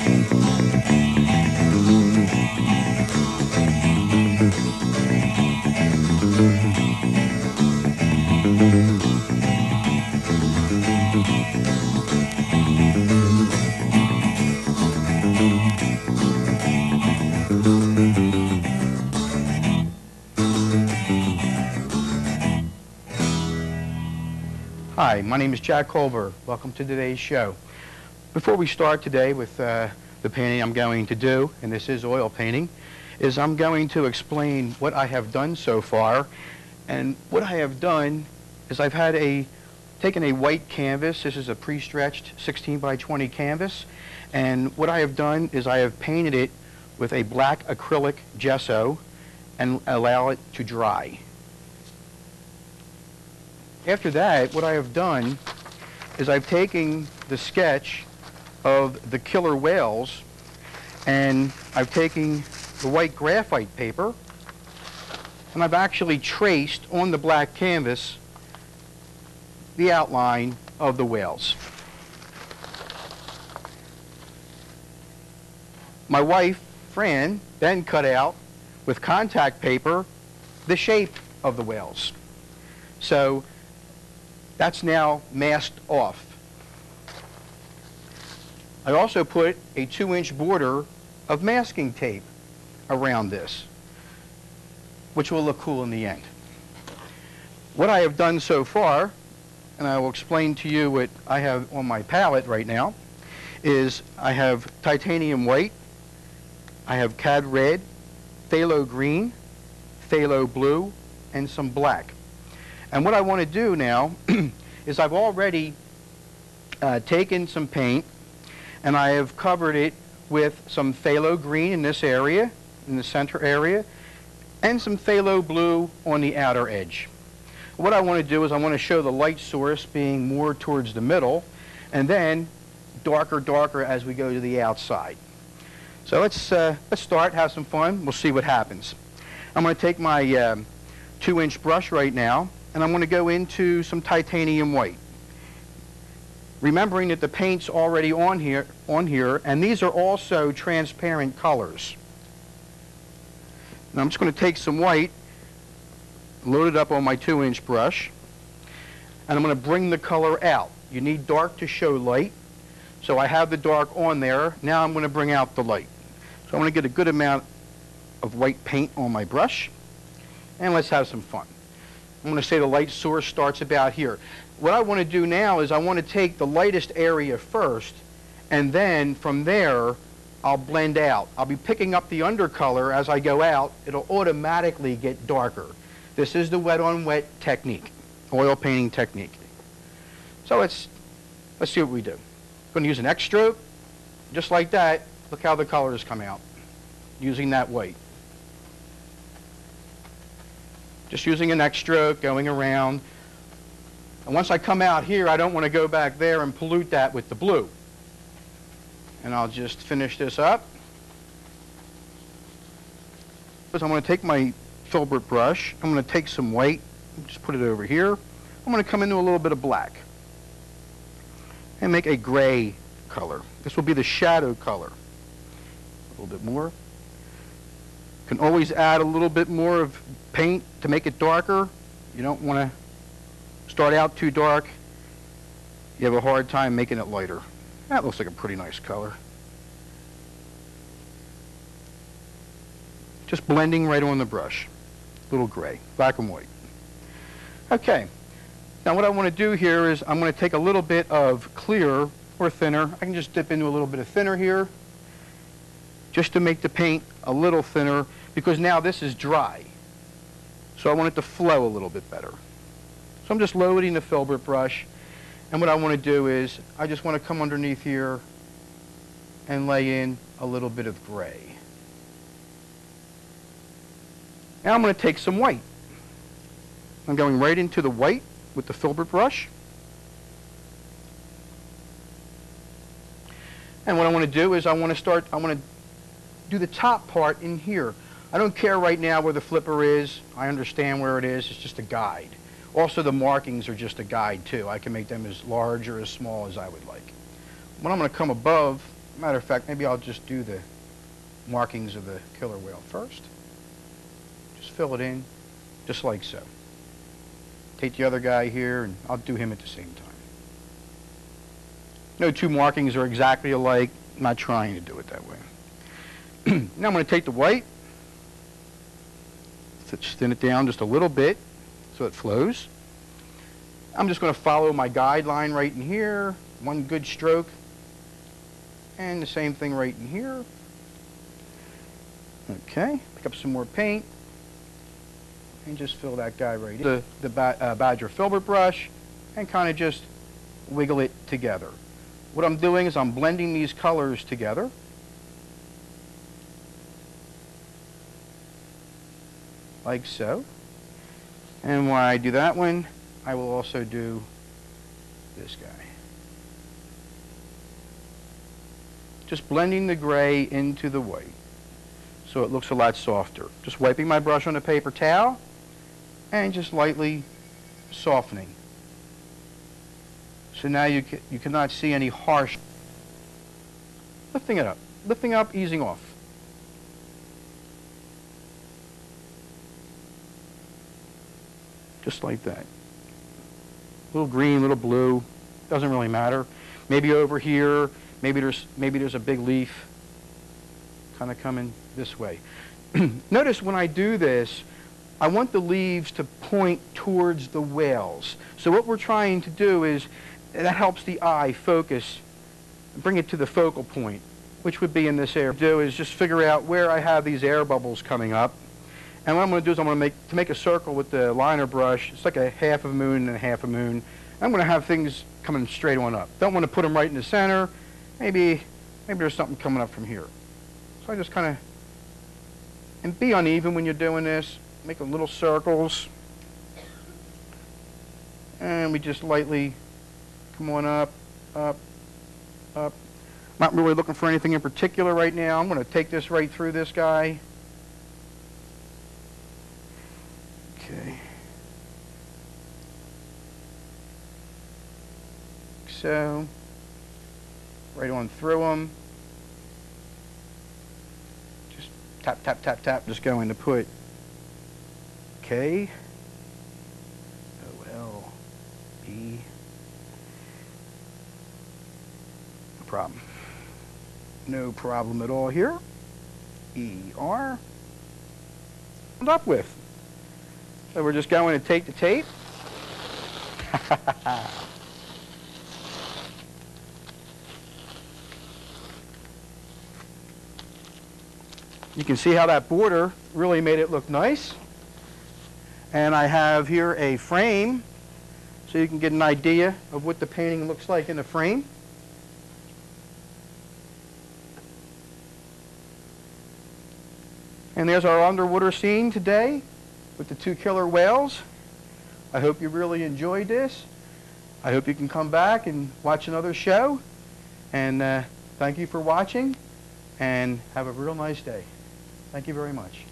Hi, my name is Jack Kolber. Welcome to today's show. Before we start today with the painting I'm going to do, and this is oil painting, is I'm going to explain what I have done so far. And what I have done is I've taken a white canvas. This is a pre-stretched 16 by 20 canvas. And what I have done is I have painted it with a black acrylic gesso and allow it to dry. After that, what I have done is I've taken the sketch of the killer whales, and I've taken the white graphite paper, and I've actually traced on the black canvas the outline of the whales. My wife, Fran, then cut out with contact paper the shape of the whales. So that's now masked off. I also put a 2-inch border of masking tape around this, which will look cool in the end. What I have done so far, and I will explain to you what I have on my palette right now, is I have titanium white, I have cad red, phthalo green, phthalo blue, and some black. And what I want to do now is I've already taken some paint and I have covered it with some phthalo green in this area, in the center area, and some phthalo blue on the outer edge. What I want to do is I want to show the light source being more towards the middle, and then darker as we go to the outside. So let's start, have some fun. We'll see what happens. I'm going to take my 2-inch brush right now, and I'm going to go into some titanium white. Remembering that the paint's already on here, and these are also transparent colors. Now I'm just going to take some white, load it up on my 2-inch brush, and I'm going to bring the color out. You need dark to show light, so I have the dark on there. Now I'm going to bring out the light. So I'm going to get a good amount of white paint on my brush, and let's have some fun. I'm going to say the light source starts about here. What I want to do now is I want to take the lightest area first, and then from there I'll blend out. I'll be picking up the undercolor as I go out. It'll automatically get darker. This is the wet on wet technique, oil painting technique. So let's see what we do. I'm going to use an X stroke, just like that. Look how the colors come out using that white. Just using an X stroke, going around. And once I come out here, I don't want to go back there and pollute that with the blue. And I'll just finish this up. So I'm going to take my filbert brush. I'm going to take some white, just put it over here. I'm going to come into a little bit of black and make a gray color. This will be the shadow color. A little bit more. Can always add a little bit more of paint to make it darker. You don't want to start out too dark. You have a hard time making it lighter. That looks like a pretty nice color. Just blending right on the brush. A little gray, black and white. Okay. Now what I want to do here is I'm going to take a little bit of clear or thinner. I can just dip into a little bit of thinner here, just to make the paint a little thinner, because now this is dry. So I want it to flow a little bit better. So I'm just loading the filbert brush, and what I want to do is I just want to come underneath here and lay in a little bit of gray. Now I'm going to take some white. I'm going right into the white with the filbert brush. And what I want to do is I want to do the top part in here. I don't care right now where the flipper is. I understand where it is. It's just a guide. Also, the markings are just a guide too. I can make them as large or as small as I would like. When I'm going to come above Matter of fact, maybe I'll just do the markings of the killer whale first. Just fill it in, just like so. Take the other guy here, and I'll do him at the same time. No two markings are exactly alike. I'm not trying to do it that way. Now I'm going to take the white, thin it down just a little bit so it flows. I'm just going to follow my guideline right in here, one good stroke, and the same thing right in here. Okay, pick up some more paint, and just fill that guy right in. The Badger filbert brush, and kind of just wiggle it together. What I'm doing is I'm blending these colors together. Like so. And while I do that one, I will also do this guy. Just blending the gray into the white so it looks a lot softer. Just wiping my brush on a paper towel and just lightly softening. So now you cannot see any harsh. Lifting it up. Lifting up, easing off. Just like that. A little green, a little blue, doesn't really matter. Maybe over here, maybe there's a big leaf kind of coming this way. Notice when I do this, I want the leaves to point towards the whales. So what we're trying to do is, that helps the eye focus, bring it to the focal point, which would be in this area. What I do is just figure out where I have these air bubbles coming up. And what I'm going to do is I'm going to make a circle with the liner brush. It's like a half of a moon and a half a moon. I'm going to have things coming straight on up. Don't want to put them right in the center. Maybe there's something coming up from here. So I just kind of, and be uneven when you're doing this. Make little circles. And we just lightly come on up, up, up. Not really looking for anything in particular right now. I'm going to take this right through this guy. Okay. So, right on through them. Just tap, tap, tap, tap. Just going to put K, O, L, B. No problem. No problem at all here. E, R. End up with. So we're just going to take the tape. You can see how that border really made it look nice. And I have here a frame so you can get an idea of what the painting looks like in the frame. And there's our underwater scene today with the two killer whales. I hope you really enjoyed this. I hope you can come back and watch another show. And thank you for watching, and have a real nice day. Thank you very much.